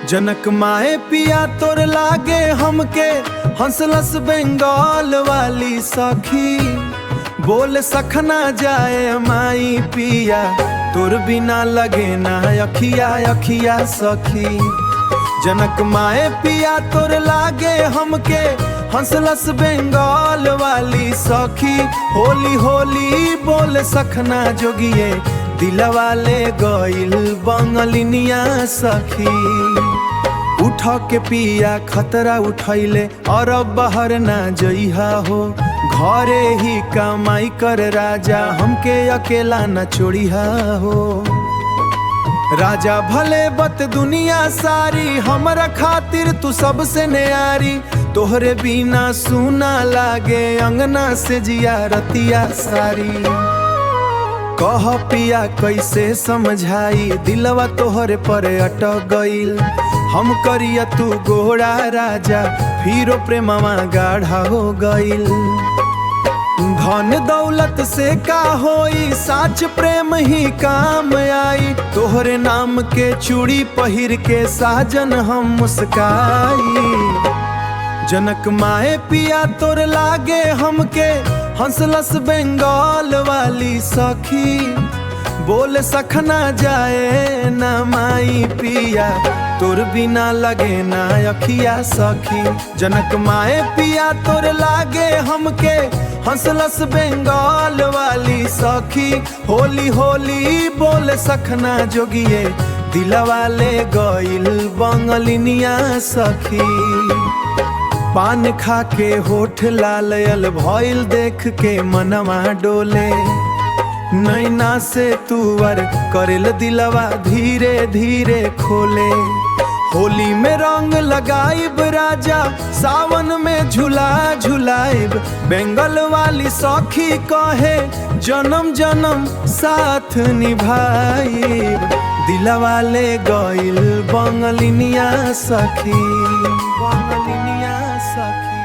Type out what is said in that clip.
जनक माए पिया तोर लागे हमके हंसलस बंगाल वाली सखी। बोल सखना जाए माई पिया तोर बिना लगे ना अखिया अखिया सखी। जनक माए पिया तोर लागे हमके हंसलस बंगाल वाली सखी। होली होली बोल सखना जोगिए दिलवाले गइल बंगलिनिया सखी। उठ के पिया खतरा उठैले और अब बाहर ना जइहा हो। घरे ही कमाई कर राजा हमके अकेला न छोड़िहा हो। राजा भले बत दुनिया सारी हमरा खातिर तू सबसे न्यारी। तोहरे बिना सुना लागे अंगना से जिया रतिया सारी। कह पिया कैसे समझाई दिलवा तोहरे पर अटक गइल। हम करिया तू गोरा राजा फिरो प्रेमवा गाढ़ा हो गइल। धन दौलत से का होई साच प्रेम ही काम आई। तोहरे नाम के चूड़ी पहिर के साजन हम मुस्काई। जनक माए पिया तोर लागे हमके हंसलस बंगाल वाली सखी। बोल सखना जाए ना माई पिया तोर बिना लगे ना अखिया सखी। जनक माए पिया तोर लागे हमके हंसलस बंगाल वाली सखी। होली होली बोल सखना जोगिए दिलवाले गइल बंगलिनिया सखी। पान खा के होठ लाल भइल देख के मनवा डोले। नैना से तुअर करेल दिलवा धीरे धीरे खोले। होली में रंग लगाइब राजा सावन में झूला झुलाइब। बेंगल वाली सखी कहे जन्म जन्म साथ निभाइब। दिलवाले गइल बंगलिनिया सखी बंगलिनिया सखी।